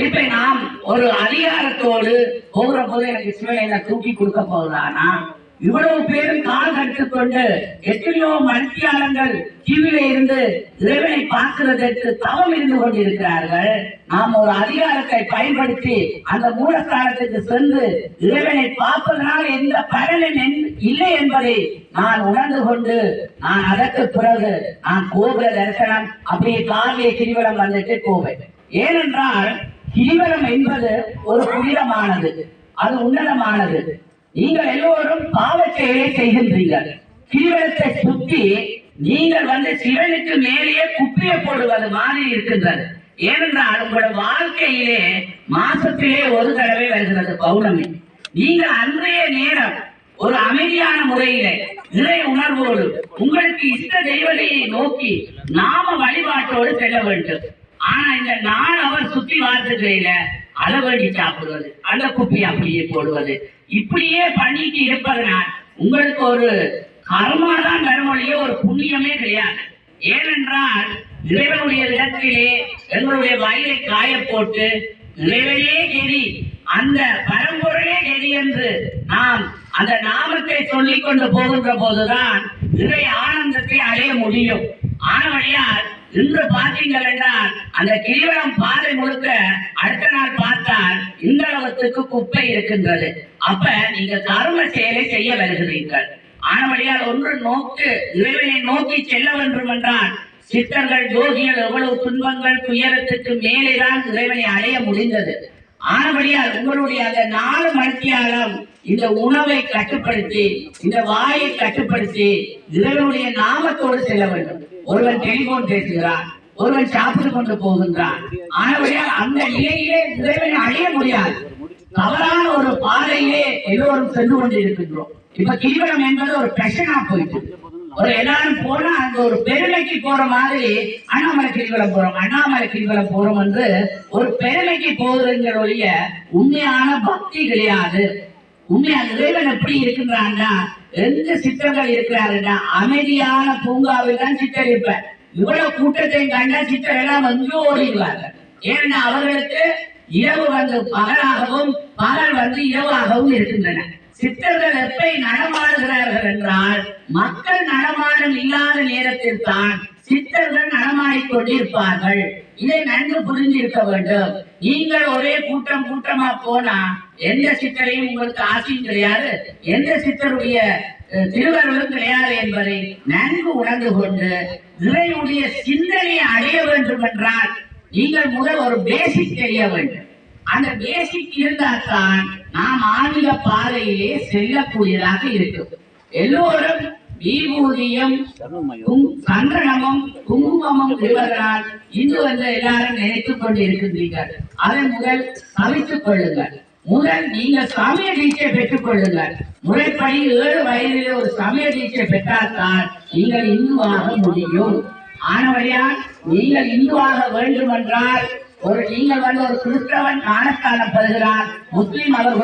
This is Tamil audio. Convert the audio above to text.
இப்ப நாம் ஒரு அதிகாரத்தோடு போகிற போது எனக்கு சிவன் என்ன தூக்கி கொடுக்க போகுதானா? இவ்வளவு பேரும் கால் கற்றுக்கொண்டு எத்தனையோ மனுஷியாளர்கள் கீழே இருந்து இறைவனை பார்க்கிறதற்கு தவம் இருந்து கொண்டிருக்கிறார்கள். நாம் ஒரு அதிகாரத்தை பயன்படுத்தி அந்த மூலஸ்தானத்துக்கு சென்று இறைவனை பார்ப்பதனால் எந்த பலனும் இல்லை என்பதை நான் உணர்ந்து கொண்டு நான் அதற்கு பிறகு நான் கோபுர தரிசனம் அப்படியே காவிய கிரிவலம் வந்துட்டு போவேன். ஏனென்றால் கிரிவலம் என்பது ஒரு புனிதமானது, அது உன்னதமானது. நீங்கள் எல்லோரும் பாவச்செயலை செய்கின்றீர்கள். கிரிவலத்தை சுற்றி நீங்கள் சிவனுக்கு மேலேயே குப்பியை போடுவது மாதிரி இருக்கின்றது. ஏனென்றால் உங்களோட வாழ்க்கையிலே மாசத்திலே ஒரு தடவை வருகிறது பௌர்ணமி. நீங்கள் அன்றைய நேரம் ஒரு அமைதியான முறையிலே இறை உணர்வோடு உங்களுக்கு இஷ்ட தெய்வத்தையை நோக்கி நாம வழிபாட்டோடு செல்ல வேண்டும். ஆனா இந்த நாள் அவர் சுத்தி வாழ்த்துக்கையில அளவடி சாப்பிடுவது, அந்த குப்பி அப்படியே போடுவது, இப்படியே பண்ணிட்டு இருப்பதனால் உங்களுக்கு ஒரு கர்மாதான் வருமொழியே ஒரு புண்ணியமே கிடையாது. ஏனென்றால் இறைவனுடைய இடத்திலே எங்களுடைய வயலை காய போட்டு இறைவனே கெதி, அந்த பரம்பொருளே கெதி என்று நாம் அந்த நாமத்தை சொல்லிக் கொண்டு போகின்ற போதுதான் இறை ஆனந்தத்தை அடைய முடியும். ஆனவழியால் இன்று பார்த்தீங்கள் என்றால் அந்த கிரிவலம் பாதை முழுக்க அடுத்த நாள் பார்த்தால் இந்த அளவுக்கு குப்பை இருக்கின்றது. அப்ப நீங்க கர்ம செயலை செய்ய வருகிறீர்கள். ஆனவழியால் ஒன்று நோக்கு இறைவனை நோக்கி செல்ல வேண்டும் என்றால் சித்தர்கள் ஜோகிகள் எவ்வளவு துன்பங்கள் துயரத்துக்கு மேலேதான் இறைவனை அடைய முடிந்தது. ஆனபடியால் உங்களுடைய அந்த 4 மணித்தியாலம் இந்த உணவை கட்டுப்படுத்தி இந்த வாயை கட்டுப்படுத்தி இறைவனுடைய நாமத்தோடு செல்ல வேண்டும். ஒருவன் டெலிபோன் பேசுகிறான், ஒருவன் சாப்பிட்டு கொண்டு போகின்றான். ஆனபடியால் அந்த நிலையிலே இறைவனை அடைய முடியாது. தவறான ஒரு பாதையிலே எல்லோரும் சென்று கொண்டு இருக்கின்றோம். இப்ப கிரிவலம் என்பது ஒரு பிரச்சனா போயிட்டு ஒரு எல்லாரும் போனா அங்க ஒரு பெருமைக்கு போற மாதிரி அண்ணாமலை கிரிவலம் போறோம், அண்ணாமலை கிரிவலம் போறோம் என்று ஒரு பெருமைக்கு போகிறவங்களுடைய உண்மையான பக்தி கிடையாது. உண்மையான இறைவன் எப்படி இருக்கின்றான்னா, எந்த சித்தர்கள் இருக்கிறாருன்னா அமைதியான பூங்காவில் தான் சித்தர் இருப்ப. இவ்வளவு கூட்டத்தையும் கண்ட சித்தர் எல்லாம் ஓடிடுவார்கள். ஏன்னா அவர்களுக்கு இரவு பகலாகவும் பகல் இரவாகவும் இருக்கின்றன. சித்தர்கள் எப்பை நடமாடுகிறார்கள் என்றால் மக்கள் நடமாடும் இல்லாத நேரத்தில் தான் சித்தர்கள் நடமாடிக் கொண்டிருப்பார்கள். இதை நன்கு புரிஞ்சிருக்க வேண்டும். நீங்கள் ஒரே கூட்டமா போனா எந்த சித்தரையும் உங்களுக்கு ஆசையும் கிடையாது, எந்த சித்தருடைய திருவருளும் கிடையாது என்பதை நன்கு உணர்ந்து கொண்டு இறைவனுடைய சிந்தனையை அடைய வேண்டும் என்றால் நீங்கள் முதல் ஒரு பேசிக் தெரிய வேண்டும். அந்த பேசிக் இருந்தால்தான் நாம் ஆன்மீக பாதையிலே செல்லக்கூடியதாக இருக்கும். எல்லோரும் விபூதியும் சந்தனமும் குங்குமமும் இவர்களால் இன்று எல்லாரும் நினைத்துக் கொண்டு இருக்கின்றீர்கள். அதை முதல் தவித்துக் கொள்ளுங்கள். முதல் நீங்கள் சமய தீட்சை பெற்றுக் கொள்ளுங்கள். முறைப்படி 7 வயதிலே ஒரு சமய தீட்சை பெற்றால்தான் நீங்கள் இந்துவாக முடியும். ஆனவழியால் நீங்கள் இந்துவாக வேண்டும் என்றால் நீங்கள் ஒரு கிறிஸ்தவன் ஞானஸ்தானம் பெறுகிறார், முஸ்லிம் அவர்கள்